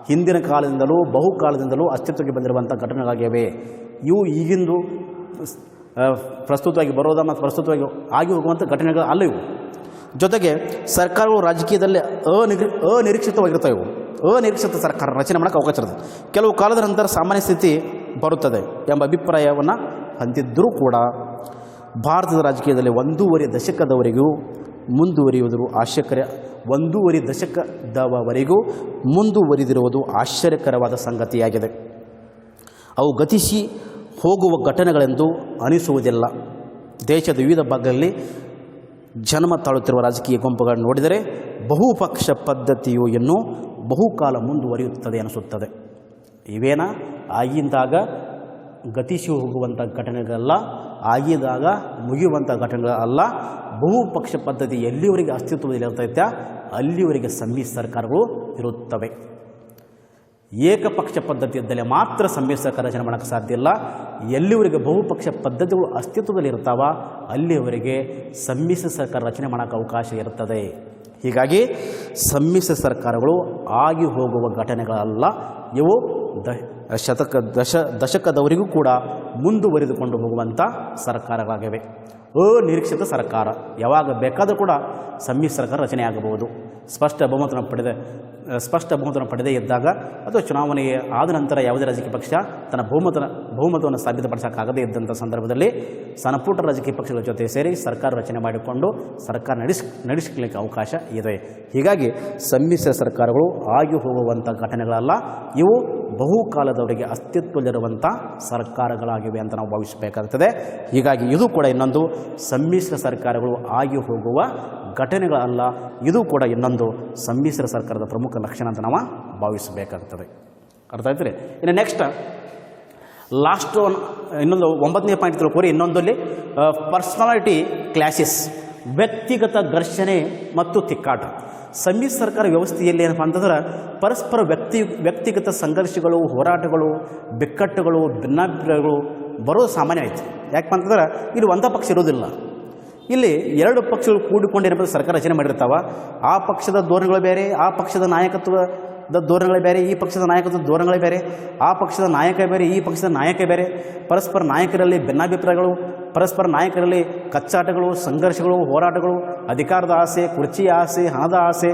ಹಿಂದಿನ ಕಾಲದಿಂದಲೂ ಬಹುಕಾಲದಿಂದಲೂ ಅಸ್ತಿತ್ವಕ್ಕೆ ಬಂದಿರುವಂಥ ಘಟನೆಗಳಾಗಿವೆ. ಇವು ಈಗಿಂದು ಪ್ರಸ್ತುತವಾಗಿ ಬರೋದ ಮತ್ತು ಪ್ರಸ್ತುತವಾಗಿ ಆಗಿ ಹೋಗುವಂಥ ಘಟನೆಗಳು ಅಲ್ಲ ಇವು. ಜೊತೆಗೆ ಸರ್ಕಾರಗಳು ರಾಜಕೀಯದಲ್ಲಿ ಅನಿರೀಕ್ಷಿತವಾಗಿರ್ತವೆ. ಇವು ಅನಿರೀಕ್ಷಿತ ಸರ್ಕಾರ ರಚನೆ ಮಾಡೋಕ್ಕೆ ಅವಕಾಶ ಇರ್ತದೆ. ಕೆಲವು ಕಾಲದ ನಂತರ ಸಾಮಾನ್ಯ ಸ್ಥಿತಿ ಬರುತ್ತದೆ ಎಂಬ ಅಭಿಪ್ರಾಯವನ್ನು ಹೊಂದಿದ್ದರೂ ಕೂಡ ಭಾರತದ ರಾಜಕೀಯದಲ್ಲಿ 1.5 ದಶಕದವರೆಗೂ ಮುಂದುವರಿದಿರುವುದು ಆಶ್ಚರ್ಯಕರವಾದ ಸಂಗತಿಯಾಗಿದೆ. ಅವು ಗತಿಸಿ ಹೋಗುವ ಘಟನೆಗಳೆಂದು ಅನಿಸುವುದಿಲ್ಲ. ದೇಶದ ವಿವಿಧ ಭಾಗಗಳಲ್ಲಿ ಜನ್ಮ ತಾಳುತ್ತಿರುವ ರಾಜಕೀಯ ಗುಂಪುಗಳನ್ನು ನೋಡಿದರೆ ಬಹುಪಕ್ಷ ಪದ್ಧತಿಯು ಇನ್ನೂ ಬಹುಕಾಲ ಮುಂದುವರಿಯುತ್ತದೆ ಅನಿಸುತ್ತದೆ. ಇವೇನ ಆಗಿದ್ದಾಗ ಗತಿಸಿ ಹೋಗುವಂಥ ಘಟನೆಗಳಲ್ಲ, ಆಗಿದಾಗ ಮುಗಿಯುವಂಥ ಘಟನೆಗಳಲ್ಲ. ಬಹುಪಕ್ಷ ಪದ್ಧತಿ ಎಲ್ಲಿವರೆಗೆ ಅಸ್ತಿತ್ವದಲ್ಲಿ ಇರ್ತೈತೆ ಅಲ್ಲಿವರೆಗೆ ಸಮ್ಮಿಶ್ರ ಸರ್ಕಾರಗಳು ಇರುತ್ತವೆ. ಏಕಪಕ್ಷ ಪದ್ಧತಿ ಇದ್ದಲ್ಲಿ ಮಾತ್ರ ಸಮ್ಮಿಶ್ರ ಸರ್ಕಾರ ರಚನೆ ಮಾಡೋಕ್ಕೆ ಸಾಧ್ಯ ಇಲ್ಲ. ಎಲ್ಲಿವರೆಗೆ ಬಹುಪಕ್ಷ ಪದ್ಧತಿಗಳು ಅಸ್ತಿತ್ವದಲ್ಲಿ ಇರ್ತಾವ ಅಲ್ಲಿವರೆಗೆ ಸಮ್ಮಿಶ್ರ ಸರ್ಕಾರ ರಚನೆ ಮಾಡೋಕ್ಕೆ ಅವಕಾಶ ಇರುತ್ತದೆ. ಹೀಗಾಗಿ ಸಮ್ಮಿಶ್ರ ಸರ್ಕಾರಗಳು ಆಗಿ ಹೋಗುವ ಘಟನೆಗಳಲ್ಲ, ಇವು ದಶಕದವರೆಗೂ ಕೂಡ ಮುಂದುವರಿದುಕೊಂಡು ಹೋಗುವಂಥ ಸರ್ಕಾರಗಳಾಗಿವೆ. ಅನಿರೀಕ್ಷಿತ ಸರ್ಕಾರ ಯಾವಾಗ ಬೇಕಾದರೂ ಕೂಡ ಸಮ್ಮಿಶ್ರ ಸರ್ಕಾರ ರಚನೆ ಆಗಬಹುದು. ಸ್ಪಷ್ಟ ಬಹುಮತವನ್ನು ಪಡೆದೇ ಇದ್ದಾಗ ಅಥವಾ ಚುನಾವಣೆಗೆ ಆದ ನಂತರ ಯಾವುದೇ ರಾಜಕೀಯ ಪಕ್ಷ ತನ್ನ ಬಹುಮತವನ್ನು ಸಾಬೀತುಪಡಿಸೋಕ್ಕಾಗದೇ ಇದ್ದಂಥ ಸಂದರ್ಭದಲ್ಲಿ ಸಣ್ಣಪುಟ್ಟ ರಾಜಕೀಯ ಪಕ್ಷಗಳ ಜೊತೆ ಸೇರಿ ಸರ್ಕಾರ ರಚನೆ ಮಾಡಿಕೊಂಡು ಸರ್ಕಾರ ನಡೆಸಲಿಕ್ಕೆ ಅವಕಾಶ ಇದೆ. ಹೀಗಾಗಿ ಸಮ್ಮಿಶ್ರ ಸರ್ಕಾರಗಳು ಆಗಿ ಹೋಗುವಂಥ ಘಟನೆಗಳಲ್ಲ, ಇವು ಬಹುಕಾಲದವರೆಗೆ ಅಸ್ತಿತ್ವದಲ್ಲಿರುವಂಥ ಸರ್ಕಾರಗಳಾಗಿವೆ ಅಂತ ನಾವು ಭಾವಿಸಬೇಕಾಗ್ತದೆ. ಹೀಗಾಗಿ ಇದು ಕೂಡ ಇನ್ನೊಂದು ಸಮ್ಮಿಶ್ರ ಸರ್ಕಾರಗಳು ಆಗಿ ಹೋಗುವ ಘಟನೆಗಳಲ್ಲ, ಇದು ಕೂಡ ಇನ್ನೊಂದು ಸಮ್ಮಿಶ್ರ ಸರ್ಕಾರದ ಪ್ರಮುಖ ಲಕ್ಷಣ ಅಂತ ನಾವು ಭಾವಿಸಬೇಕಾಗ್ತದೆ. ಅರ್ಥ ಆಯ್ತು ರೀ. ಇನ್ನು ನೆಕ್ಸ್ಟ್ ಲಾಸ್ಟ್ ಇನ್ನೊಂದು 9ನೇ ಪಾಯಿಂಟ್ ತಿಳ್ಕೊರಿ. ಇನ್ನೊಂದಲ್ಲಿ ಪರ್ಸನಾಲಿಟಿ ಕ್ಲಾಶಸ್, ವ್ಯಕ್ತಿಗತ ಘರ್ಷಣೆ ಮತ್ತು ತಿಕ್ಕಾಟ. ಸಮ್ಮಿಶ್ರ ಸರ್ಕಾರ ವ್ಯವಸ್ಥೆಯಲ್ಲಿ ಏನಪ್ಪ ಅಂತಂದ್ರೆ ಪರಸ್ಪರ ವ್ಯಕ್ತಿಗತ ಸಂಘರ್ಷಗಳು, ಹೋರಾಟಗಳು, ಬಿಕ್ಕಟ್ಟುಗಳು, ಭಿನ್ನಾಭಿಪ್ರಾಯಗಳು ಬರೋದು ಸಾಮಾನ್ಯ ಆಯಿತು. ಯಾಕಪ್ಪ ಅಂತಂದ್ರೆ ಇಲ್ಲಿ ಒಂದೇ ಪಕ್ಷ ಇರೋದಿಲ್ಲ, ಇಲ್ಲಿ ಎರಡು ಪಕ್ಷಗಳು ಕೂಡಿಕೊಂಡು ಏನಪ್ಪ ಸರ್ಕಾರ ರಚನೆ ಮಾಡಿರ್ತಾವೆ. ಆ ಪಕ್ಷದ ಧೋರಣೆಗಳು ಬೇರೆ, ಆ ಪಕ್ಷದ ನಾಯಕತ್ವದ ಧೋರಣೆಗಳೇ ಬೇರೆ, ಈ ಪಕ್ಷದ ನಾಯಕತ್ವದ ಧೋರಣೆಗಳೇ ಬೇರೆ, ಆ ಪಕ್ಷದ ನಾಯಕ ಬೇರೆ, ಈ ಪಕ್ಷದ ನಾಯಕ ಬೇರೆ. ಪರಸ್ಪರ ನಾಯಕರಲ್ಲಿ ಭಿನ್ನಾಭಿಪ್ರಾಯಗಳು, ಪರಸ್ಪರ ನಾಯಕರಲ್ಲಿ ಕಚ್ಚಾಟಗಳು, ಸಂಘರ್ಷಗಳು, ಹೋರಾಟಗಳು, ಅಧಿಕಾರದ ಆಸೆ, ಕುರ್ಚಿಯ ಆಸೆ, ಹಣದ ಆಸೆ,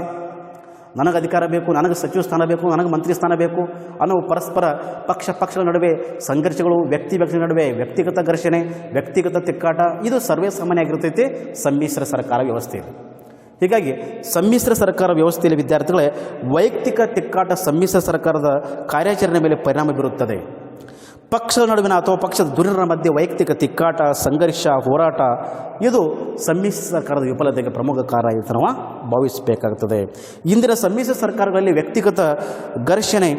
ನನಗೆ ಅಧಿಕಾರ ಬೇಕು, ನನಗೆ ಸಚಿವ ಸ್ಥಾನ ಬೇಕು, ನನಗೆ ಮಂತ್ರಿ ಸ್ಥಾನ ಬೇಕು ಅನ್ನೋ ಪರಸ್ಪರ ಪಕ್ಷಗಳ ನಡುವೆ ಸಂಘರ್ಷಗಳು, ವ್ಯಕ್ತಿಗಳ ನಡುವೆ ವ್ಯಕ್ತಿಗತ ಘರ್ಷಣೆ, ವ್ಯಕ್ತಿಗತ ತಿಕ್ಕಾಟ, ಇದು ಸರ್ವೇ ಸಾಮಾನ್ಯ ಆಗಿರ್ತೈತಿ ಸಮ್ಮಿಶ್ರ ಸರ್ಕಾರ ವ್ಯವಸ್ಥೆಯಲ್ಲಿ. ಹೀಗಾಗಿ ಸಮ್ಮಿಶ್ರ ಸರ್ಕಾರ ವ್ಯವಸ್ಥೆಯಲ್ಲಿ ವಿದ್ಯಾರ್ಥಿಗಳೇ ವೈಯಕ್ತಿಕ ತಿಕ್ಕಾಟ ಸಮ್ಮಿಶ್ರ ಸರ್ಕಾರದ ಕಾರ್ಯಾಚರಣೆ ಮೇಲೆ ಪರಿಣಾಮ ಬೀರುತ್ತದೆ. ಪಕ್ಷದ ನಡುವಿನ ಅಥವಾ ಪಕ್ಷದ ಧುರೀಣರ ಮಧ್ಯೆ ವೈಯಕ್ತಿಕ ತಿಕ್ಕಾಟ, ಸಂಘರ್ಷ, ಹೋರಾಟ ಇದು ಸಮ್ಮಿಶ್ರ ಸರ್ಕಾರದ ವಿಫಲತೆಗೆ ಪ್ರಮುಖ ಕಾರಣ ಅಂತ ನಾವು ಭಾವಿಸಬೇಕಾಗುತ್ತದೆ. ಇಂದಿನ ಸಮ್ಮಿಶ್ರ ಸರ್ಕಾರಗಳಲ್ಲಿ ವ್ಯಕ್ತಿಗತ ಘರ್ಷಣೆ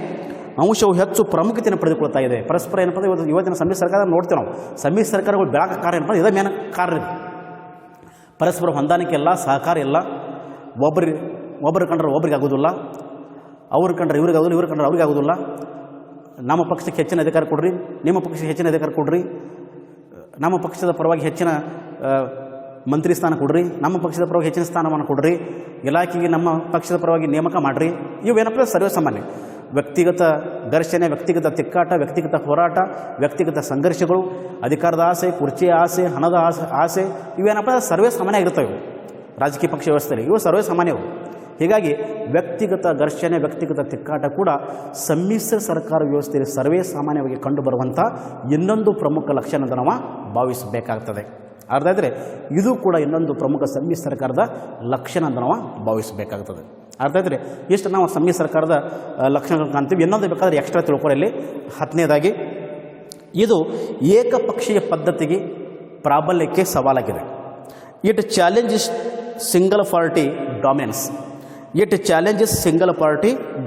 ಅಂಶವು ಹೆಚ್ಚು ಪ್ರಾಮುಖ್ಯತೆಯನ್ನು ಪಡೆದುಕೊಳ್ತಾ ಇದೆ. ಪರಸ್ಪರ ಏನಪ್ಪ ಇವತ್ತಿನ ಸಮ್ಮಿಶ್ರ ಸರ್ಕಾರ ನೋಡ್ತೇವೆ ನಾವು. ಸಮ್ಮಿಶ್ರ ಸರ್ಕಾರಗಳು ಬೆಳಕ ಕಾರಣ ಏನಪ್ಪ ಇದೇ ಮೇನ ಕಾರಣ ಇದೆ. ಪರಸ್ಪರ ಹೊಂದಾಣಿಕೆ ಇಲ್ಲ, ಸಹಕಾರ ಇಲ್ಲ, ಒಬ್ಬರು ಕಂಡ್ರೆ ಒಬ್ರಿಗೆ ಆಗೋದಿಲ್ಲ, ಅವ್ರು ಕಂಡ್ರೆ ಇವ್ರಿಗೆ ಆಗೋದಿಲ್ಲ, ಇವ್ರು ಕಂಡ್ರೆ ಅವ್ರಿಗೆ ಆಗೋದಿಲ್ಲ. ನಮ್ಮ ಪಕ್ಷಕ್ಕೆ ಹೆಚ್ಚಿನ ಅಧಿಕಾರ ಕೊಡ್ರಿ, ನಿಮ್ಮ ಪಕ್ಷಕ್ಕೆ ಹೆಚ್ಚಿನ ಅಧಿಕಾರ ಕೊಡ್ರಿ, ನಮ್ಮ ಪಕ್ಷದ ಪರವಾಗಿ ಹೆಚ್ಚಿನ ಮಂತ್ರಿ ಸ್ಥಾನ ಕೊಡ್ರಿ, ನಮ್ಮ ಪಕ್ಷದ ಪರವಾಗಿ ಹೆಚ್ಚಿನ ಸ್ಥಾನಮಾನ ಕೊಡ್ರಿ, ಇಲಾಖೆಗೆ ನಮ್ಮ ಪಕ್ಷದ ಪರವಾಗಿ ನೇಮಕ ಮಾಡಿರಿ. ಇವೇನಪ್ಪ ಸರ್ವಸಾಮಾನ್ಯ ವ್ಯಕ್ತಿಗತ ಘರ್ಷಣೆ, ವ್ಯಕ್ತಿಗತ ತಿಕ್ಕಾಟ, ವ್ಯಕ್ತಿಗತ ಹೋರಾಟ, ವ್ಯಕ್ತಿಗತ ಸಂಘರ್ಷಗಳು, ಅಧಿಕಾರದ ಆಸೆ, ಕುರ್ಚಿಯ ಆಸೆ, ಹಣದ ಆಸೆ ಇವೇನಪ್ಪ ಸರ್ವೇ ಸಾಮಾನ್ಯ ಆಗಿರ್ತವೆ ರಾಜಕೀಯ ಪಕ್ಷ ವ್ಯವಸ್ಥೆಯಲ್ಲಿ. ಇವು ಸರ್ವೇ ಸಾಮಾನ್ಯವು. ಹೀಗಾಗಿ ವ್ಯಕ್ತಿಗತ ಘರ್ಷಣೆ, ವ್ಯಕ್ತಿಗತ ತಿಕ್ಕಾಟ ಕೂಡ ಸಮ್ಮಿಶ್ರ ಸರ್ಕಾರ ವ್ಯವಸ್ಥೆಯಲ್ಲಿ ಸರ್ವೇ ಸಾಮಾನ್ಯವಾಗಿ ಕಂಡುಬರುವಂಥ ಇನ್ನೊಂದು ಪ್ರಮುಖ ಲಕ್ಷಣ ಅಂತ ನಾವು ಭಾವಿಸಬೇಕಾಗ್ತದೆ. ಅರ್ಥ ಆದರೆ ಇದು ಕೂಡ ಇನ್ನೊಂದು ಪ್ರಮುಖ ಸಮ್ಮಿಶ್ರ ಸರ್ಕಾರದ ಲಕ್ಷಣ ಅಂತ ನಾವು ಭಾವಿಸಬೇಕಾಗ್ತದೆ. ಅರ್ಥ ಆದರೆ ಇಷ್ಟು ನಾವು ಸಮ್ಮಿಶ್ರ ಸರ್ಕಾರದ ಲಕ್ಷಣಗಳು ಕಾಣ್ತೀವಿ. ಇನ್ನೊಂದು ಬೇಕಾದರೆ ಎಕ್ಸ್ಟ್ರಾ ತಿಳ್ಕೊಳ್ಳಿ. 10ನೇದಾಗಿ ಇದು ಏಕಪಕ್ಷೀಯ ಪದ್ಧತಿಗೆ ಪ್ರಾಬಲ್ಯಕ್ಕೆ ಸವಾಲಾಗಿದೆ. It challenges single party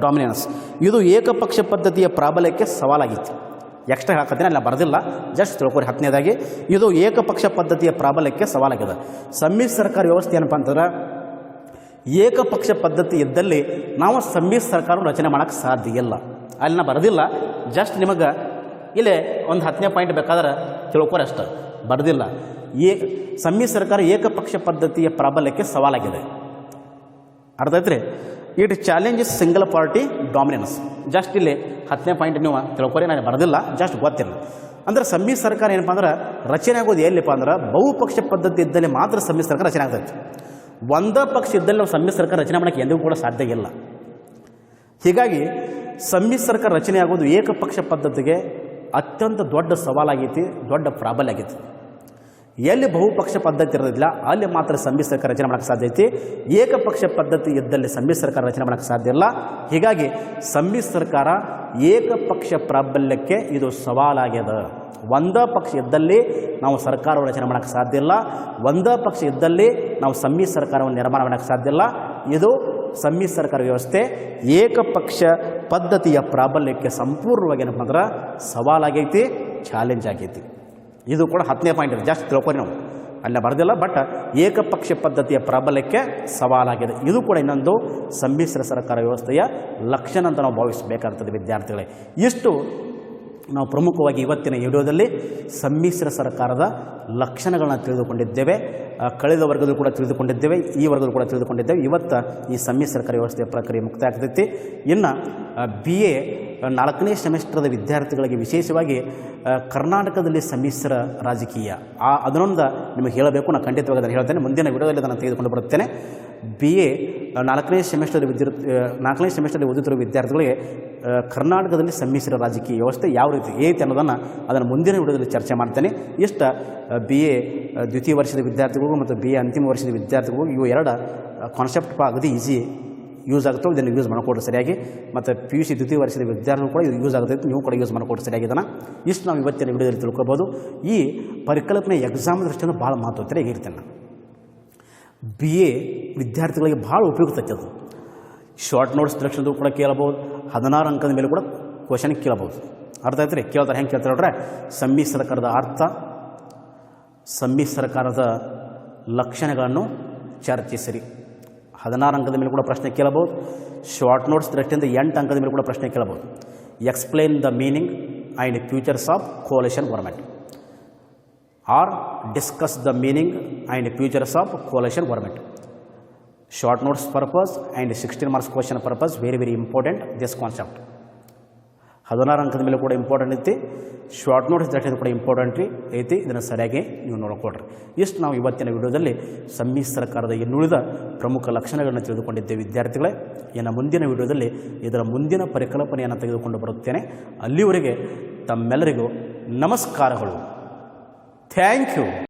dominance. ಇದು ಏಕಪಕ್ಷ ಪದ್ಧತಿಯ ಪ್ರಾಬಲ್ಯಕ್ಕೆ ಸವಾಲಾಗಿತ್ತು. ಎಕ್ಸ್ಟ್ರಾ ಹಾಕತ್ತೀನಿ, ಅಲ್ಲ ಬರೆದಿಲ್ಲ, ಜಸ್ಟ್ ತಿಳ್ಕೊರಿ. 10ನೇದಾಗಿ ಇದು ಏಕಪಕ್ಷ ಪದ್ಧತಿಯ ಪ್ರಾಬಲ್ಯಕ್ಕೆ ಸವಾಲಾಗಿದೆ. ಸಮ್ಮಿಶ್ರ ಸರ್ಕಾರ ವ್ಯವಸ್ಥೆ ಏನಪ್ಪ ಅಂತಂದ್ರೆ ಏಕಪಕ್ಷ ಪದ್ಧತಿ ಇದ್ದಲ್ಲಿ ನಾವು ಸಮ್ಮಿಶ್ರ ಸರ್ಕಾರ ರಚನೆ ಮಾಡೋಕ್ಕೆ ಸಾಧ್ಯ ಇಲ್ಲ. ಅಲ್ಲಿ ನಾ ಬರೆದಿಲ್ಲ, ಜಸ್ಟ್ ನಿಮಗೆ ಇಲ್ಲೇ ಒಂದು 10ನೇ ಪಾಯಿಂಟ್ ಬೇಕಾದ್ರೆ ತಿಳ್ಕೊರಿ, ಅಷ್ಟು ಬರೆದಿಲ್ಲ. ಸಮ್ಮಿಶ್ರ ಸರ್ಕಾರ ಏಕಪಕ್ಷ ಪದ್ಧತಿಯ ಪ್ರಾಬಲ್ಯಕ್ಕೆ ಸವಾಲಾಗಿದೆ. ಅರ್ಥ ಆಯ್ತು ರೀ. It challenges single party dominance. Just ಇಲ್ಲಿ 10ನೇ ಪಾಯಿಂಟ್ ನೀವು ತಿಳ್ಕೊರಿ, ನಾನು ಬರೆದಿಲ್ಲ, ಜಸ್ಟ್ ಗೊತ್ತಿಲ್ಲ. ಅಂದ್ರೆ ಸಮ್ಮಿಶ್ರ ಸರ್ಕಾರ ಏನಪ್ಪ ಅಂದ್ರೆ ರಚನೆ ಆಗೋದು ಎಲ್ಲಿಪ್ಪ ಅಂದ್ರೆ ಬಹುಪಕ್ಷ ಪದ್ಧತಿ ಇದ್ದಲ್ಲಿ ಮಾತ್ರ ಸಮ್ಮಿಶ್ರ ಸರ್ಕಾರ ರಚನೆ ಆಗ್ತೈತೆ. ಒಂದೇ ಪಕ್ಷ ಇದ್ದಲ್ಲಿ ನಾವು ಸಮ್ಮಿಶ್ರ ಸರ್ಕಾರ ರಚನೆ ಮಾಡೋಕ್ಕೆ ಎಂದಿಗೂ ಕೂಡ ಸಾಧ್ಯ ಇಲ್ಲ. ಹೀಗಾಗಿ ಸಮ್ಮಿಶ್ರ ಸರ್ಕಾರ ರಚನೆ ಆಗೋದು ಏಕಪಕ್ಷ ಪದ್ಧತಿಗೆ ಅತ್ಯಂತ ದೊಡ್ಡ ಸವಾಲಾಗೈತಿ, ದೊಡ್ಡ ಪ್ರಾಬಲ್ಯ ಆಗೈತಿ. ಎಲ್ಲಿ ಬಹುಪಕ್ಷ ಪದ್ಧತಿ ಇರೋದಿಲ್ಲ ಅಲ್ಲಿ ಮಾತ್ರ ಸಮ್ಮಿಶ್ರ ಸರ್ಕಾರ ರಚನೆ ಮಾಡೋಕ್ಕೆ ಸಾಧ್ಯ ಐತಿ. ಏಕಪಕ್ಷ ಪದ್ಧತಿ ಇದ್ದಲ್ಲಿ ಸಮ್ಮಿಶ್ರ ಸರ್ಕಾರ ರಚನೆ ಮಾಡೋಕ್ಕೆ ಸಾಧ್ಯ ಇಲ್ಲ. ಹೀಗಾಗಿ ಸಮ್ಮಿಶ್ರ ಸರ್ಕಾರ ಏಕಪಕ್ಷ ಪ್ರಾಬಲ್ಯಕ್ಕೆ ಇದು ಸವಾಲಾಗ್ಯದ. ಒಂದೇ ಪಕ್ಷ ಇದ್ದಲ್ಲಿ ನಾವು ಸರ್ಕಾರ ರಚನೆ ಮಾಡೋಕ್ಕೆ ಸಾಧ್ಯ ಇಲ್ಲ. ಒಂದೇ ಪಕ್ಷ ಇದ್ದಲ್ಲಿ ನಾವು ಸಮ್ಮಿಶ್ರ ಸರ್ಕಾರವನ್ನು ನಿರ್ಮಾಣ ಮಾಡೋಕ್ಕೆ ಸಾಧ್ಯ ಇಲ್ಲ. ಇದು ಸಮ್ಮಿಶ್ರ ಸರ್ಕಾರ ವ್ಯವಸ್ಥೆ ಏಕಪಕ್ಷ ಪದ್ಧತಿಯ ಪ್ರಾಬಲ್ಯಕ್ಕೆ ಸಂಪೂರ್ಣವಾಗಿ ಏನಪ್ಪ ಅಂದ್ರೆ ಸವಾಲಾಗೈತಿ, ಚಾಲೆಂಜ್ ಆಗೈತಿ. ಇದು ಕೂಡ 10ನೇ ಪಾಯಿಂಟ್ ಇದೆ, ಜಾಸ್ತಿ ತಿಳ್ಕೊರಿ ನಾವು, ಅಲ್ಲ ಬರೆದಿಲ್ಲ. ಬಟ್ ಏಕಪಕ್ಷ ಪದ್ಧತಿಯ ಪ್ರಾಬಲ್ಯಕ್ಕೆ ಸವಾಲಾಗಿದೆ. ಇದು ಕೂಡ ಇನ್ನೊಂದು ಸಮ್ಮಿಶ್ರ ಸರ್ಕಾರ ವ್ಯವಸ್ಥೆಯ ಲಕ್ಷಣ ಅಂತ ನಾವು ಭಾವಿಸಬೇಕಾಗ್ತದೆ ವಿದ್ಯಾರ್ಥಿಗಳೇ. ಇಷ್ಟು ನಾವು ಪ್ರಮುಖವಾಗಿ ಇವತ್ತಿನ ವಿಡಿಯೋದಲ್ಲಿ ಸಮ್ಮಿಶ್ರ ಸರ್ಕಾರದ ಲಕ್ಷಣಗಳನ್ನು ತಿಳಿದುಕೊಂಡಿದ್ದೇವೆ. ಕಳೆದ ವರ್ಗದಲ್ಲೂ ಕೂಡ ತಿಳಿದುಕೊಂಡಿದ್ದೇವೆ, ಈ ವರ್ಗದಲ್ಲೂ ಕೂಡ ತಿಳಿದುಕೊಂಡಿದ್ದೇವೆ. ಇವತ್ತು ಈ ಸಮ್ಮಿಶ್ರ ಸರ್ಕಾರ ವ್ಯವಸ್ಥೆಯ ಪ್ರಕ್ರಿಯೆ ಮುಕ್ತಾಯ ಆಗ್ತೈತಿ. ಇನ್ನು BA 4ನೇ ಸೆಮಿಸ್ಟರ್ದ ವಿದ್ಯಾರ್ಥಿಗಳಿಗೆ ವಿಶೇಷವಾಗಿ ಕರ್ನಾಟಕದಲ್ಲಿ ಸಮ್ಮಿಶ್ರ ರಾಜಕೀಯ ಅದನ್ನೊಂದು ನಿಮಗೆ ಹೇಳಬೇಕು. ನಾನು ಖಂಡಿತವಾಗಿ ಅದನ್ನು ಹೇಳ್ತೇನೆ, ಮುಂದಿನ ವಿಡಿಯೋದಲ್ಲಿ ನಾನು ತೆಗೆದುಕೊಂಡು ಬರುತ್ತೇನೆ. BA ನಾಲ್ಕನೇ ಸೆಮಿಸ್ಟರ್ದಲ್ಲಿ ಓದುತ್ತಿರುವ ವಿದ್ಯಾರ್ಥಿಗಳಿಗೆ ಕರ್ನಾಟಕದಲ್ಲಿ ಸಮ್ಮಿಶ್ರ ರಾಜಕೀಯ ವ್ಯವಸ್ಥೆ ಯಾವ ರೀತಿ ಐತೆ ಅನ್ನೋದನ್ನು ಅದನ್ನು ಮುಂದಿನ ವಿಡಿಯೋದಲ್ಲಿ ಚರ್ಚೆ ಮಾಡ್ತೇನೆ. ಇಷ್ಟು BA ದ್ವಿತೀಯ ವರ್ಷದ ವಿದ್ಯಾರ್ಥಿಗಳಿಗೂ ಮತ್ತು BA ಅಂತಿಮ ವರ್ಷದ ವಿದ್ಯಾರ್ಥಿಗಳಿಗೂ ಇವು ಎರಡು ಕಾನ್ಸೆಪ್ಟ್ ಅಗದಿ ಈಸಿ ಯೂಸ್ ಆಗುತ್ತೋ ಇದನ್ನು ಯೂಸ್ ಮಾಡಿಕೊಡ್ರಿ ಸರಿಯಾಗಿ. ಮತ್ತು PUC ದ್ವಿತೀಯ ವರ್ಷದ ವಿದ್ಯಾರ್ಥಿಗಳು ಕೂಡ ಇದು ಯೂಸ್ ಆಗುತ್ತೆ, ನೀವು ಕೂಡ ಯೂಸ್ ಮಾಡಿಕೊಡ್ರಿ ಸರಿಯಾಗಿ. ಇದನ್ನು ಇಷ್ಟು ನಾವು ಇವತ್ತಿನ ವಿಡಿಯೋದಲ್ಲಿ ತಿಳ್ಕೊಬೋದು. ಈ ಪರಿಕಲ್ಪನೆ ಎಕ್ಸಾಮ್ ದೃಷ್ಟಿಯಿಂದ ಭಾಳ ಮಹತ್ವ ಇರ್ತೇನೆ. BA ವಿದ್ಯಾರ್ಥಿಗಳಿಗೆ ಭಾಳ ಉಪಯುಕ್ತ ಐತೆ ಅದು. ಶಾರ್ಟ್ ನೋಟ್ಸ್ ದೃಷ್ಟಿಯಿಂದ ಕೂಡ ಕೇಳಬಹುದು, 16 ಅಂಕದ ಮೇಲೆ ಕೂಡ ಕ್ವಶನ್ ಕೇಳಬಹುದು. ಅರ್ಥ ಆಯ್ತು ರೀ? ಕೇಳ್ತಾರೆ ಹೆಂಗೆ ಕೇಳ್ತಾರೆ ನೋಡ್ರೆ, ಸಮ್ಮಿಶ್ರ ಸರ್ಕಾರದ ಅರ್ಥ, ಸಮ್ಮಿಶ್ರ ಸರ್ಕಾರದ ಲಕ್ಷಣಗಳನ್ನು ಚರ್ಚಿಸಿರಿ. 16 ಅಂಕದ ಮೇಲೆ ಕೂಡ ಪ್ರಶ್ನೆ ಕೇಳಬಹುದು. ಶಾರ್ಟ್ ನೋಟ್ಸ್ ದೃಷ್ಟಿಯಿಂದ 8 ಅಂಕದ ಮೇಲೆ ಕೂಡ ಪ್ರಶ್ನೆ ಕೇಳಬಹುದು. Explain the meaning and futures of coalition government or discuss the meaning and futures of coalition government. Short notes purpose and 16 marks question purpose very important this concept. 16 ಅಂಕದ ಮೇಲೆ ಕೂಡ ಇಂಪಾರ್ಟೆಂಟ್ ಐತಿ, ಶಾರ್ಟ್ ನೋಟ್ಸ್ ದೃಷ್ಟಿಯಿಂದ ಕೂಡ important ಐತಿ. ಇದನ್ನು ಸರಿಯಾಗಿ ನೀವು ನೋಡಿಕೊಡ್ರಿ. ಇಷ್ಟು ನಾವು ಇವತ್ತಿನ ವಿಡಿಯೋದಲ್ಲಿ ಸಮ್ಮಿಶ್ರ ಸರ್ಕಾರದ ಇನ್ನುಳಿದ ಪ್ರಮುಖ ಲಕ್ಷಣಗಳನ್ನು ತಿಳಿದುಕೊಂಡಿದ್ದೇವೆ ವಿದ್ಯಾರ್ಥಿಗಳೇ. ಇನ್ನು ಮುಂದಿನ ವಿಡಿಯೋದಲ್ಲಿ ಇದರ ಮುಂದಿನ ಪರಿಕಲ್ಪನೆಯನ್ನು ತೆಗೆದುಕೊಂಡು ಬರುತ್ತೇನೆ. ಅಲ್ಲಿವರೆಗೆ ತಮ್ಮೆಲ್ಲರಿಗೂ ನಮಸ್ಕಾರಗಳು. Thank you.